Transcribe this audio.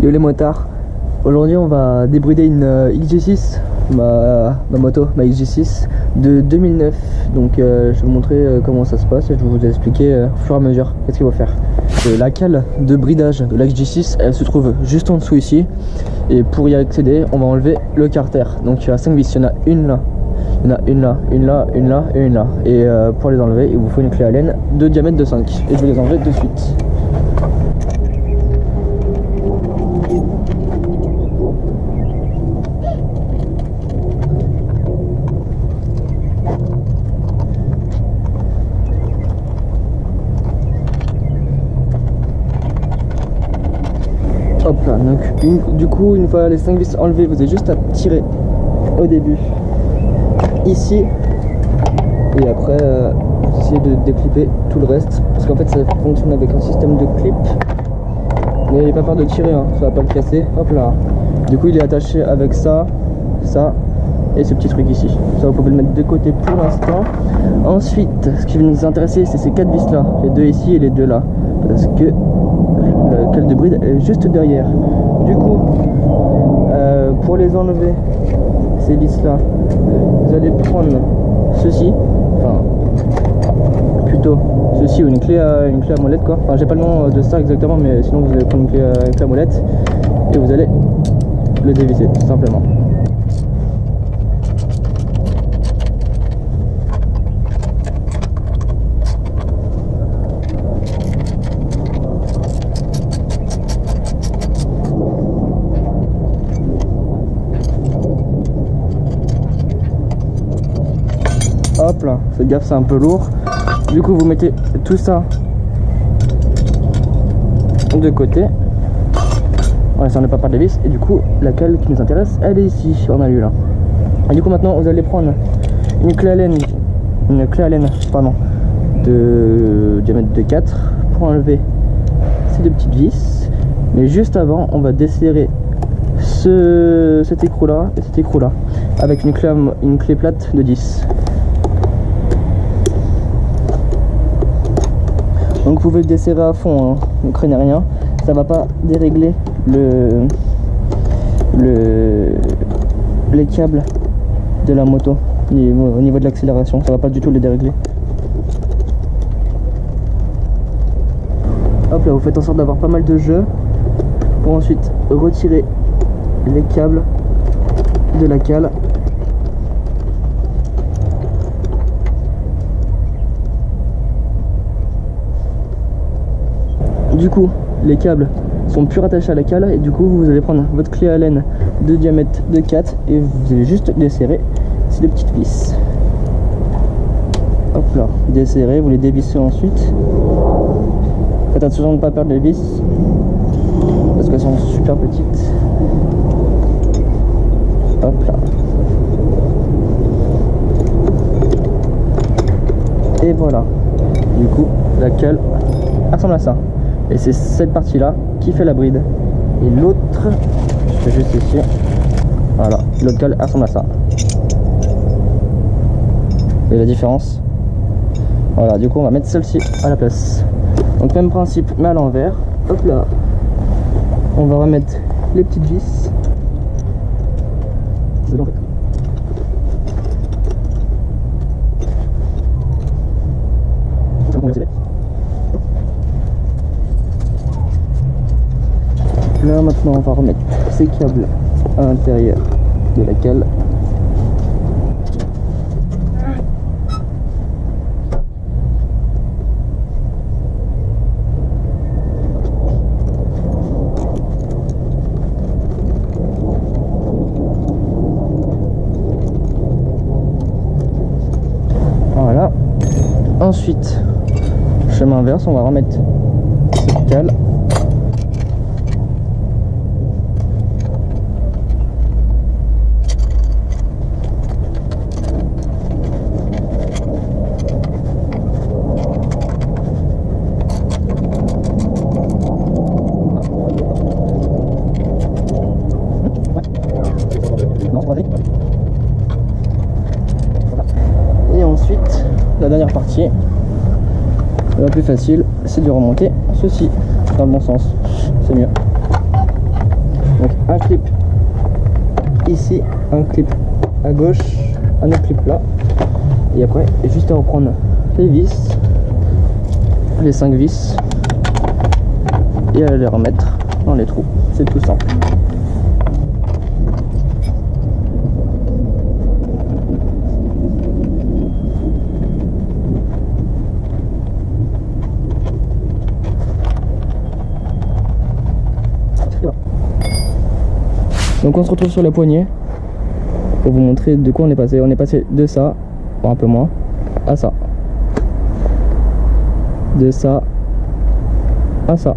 Yo les motards, aujourd'hui on va débrider une XG6, ma moto, ma XG6 de 2009. Donc je vais vous montrer comment ça se passe et je vais vous expliquer au fur et à mesure qu'est-ce qu'il faut faire. La cale de bridage de la XG6, elle se trouve juste en dessous ici. Et pour y accéder, on va enlever le carter. Donc il y a 5 vis, il y en a une là, il y en a une là, une là, une là et une là. Et pour les enlever, il vous faut une clé Allen de diamètre de 5. Et je vais les enlever de suite. Hop là, donc du coup une fois les 5 vis enlevées, vous avez juste à tirer au début ici et après vous essayez de déclipper tout le reste parce qu'en fait ça fonctionne avec un système de clip. N'ayez pas peur de tirer, hein, ça va pas le casser. Hop là, du coup il est attaché avec ça, ça et ce petit truc ici. Ça vous pouvez le mettre de côté pour l'instant. Ensuite ce qui va nous intéresser c'est ces 4 vis là, les 2 ici et les 2 là, parce que la cale de bride est juste derrière. Du coup pour les enlever ces vis là, vous allez prendre ceci, enfin plutôt ceci ou une clé à molette quoi. Enfin j'ai pas le nom de ça exactement, mais sinon vous allez prendre une clé à molette et vous allez le dévisser tout simplement. Hop là, faites gaffe, c'est un peu lourd. Du coup vous mettez tout ça de côté. Ouais, ça on n'est pas part des vis. Et du coup la cale qui nous intéresse, elle est ici, on a lu là. Et du coup maintenant vous allez prendre une clé Allen, pardon, de diamètre de 4 pour enlever ces 2 petites vis. Mais juste avant on va desserrer cet écrou là et cet écrou là avec une clé plate de 10. Donc vous pouvez le desserrer à fond, hein. Ne craignez rien, ça va pas dérégler les câbles de la moto au niveau de l'accélération, ça va pas du tout les dérégler. Hop là, vous faites en sorte d'avoir pas mal de jeu pour ensuite retirer les câbles de la cale. Du coup, les câbles sont plus rattachés à la cale et du coup, vous allez prendre votre clé Allen de diamètre de 4 et vous allez juste desserrer ces 2 petites vis. Hop là, desserrer, vous les dévissez ensuite. Faites attention de ne pas perdre les vis parce qu'elles sont super petites. Hop là. Et voilà. Du coup, la cale ressemble à ça. Et c'est cette partie là qui fait la bride. Et l'autre, je fais juste ici. Voilà, l'autre cale ressemble à ça. Et la différence. Voilà, du coup on va mettre celle-ci à la place. Donc même principe mais à l'envers. Hop là. On va remettre les petites vis. C'est bon. Là maintenant on va remettre ces câbles à l'intérieur de la cale. Voilà. Ensuite, chemin inverse, on va remettre cette cale. Et ensuite, la dernière partie, la plus facile, c'est de remonter ceci dans le bon sens. C'est mieux. clip ici, un clip à gauche, un autre clip là. Et après, juste à reprendre les vis, les 5 vis, et à les remettre dans les trous. C'est tout simple. Donc on se retrouve sur la poignée pour vous montrer de quoi on est passé. On est passé de ça, bon, un peu moins, à ça. De ça à ça.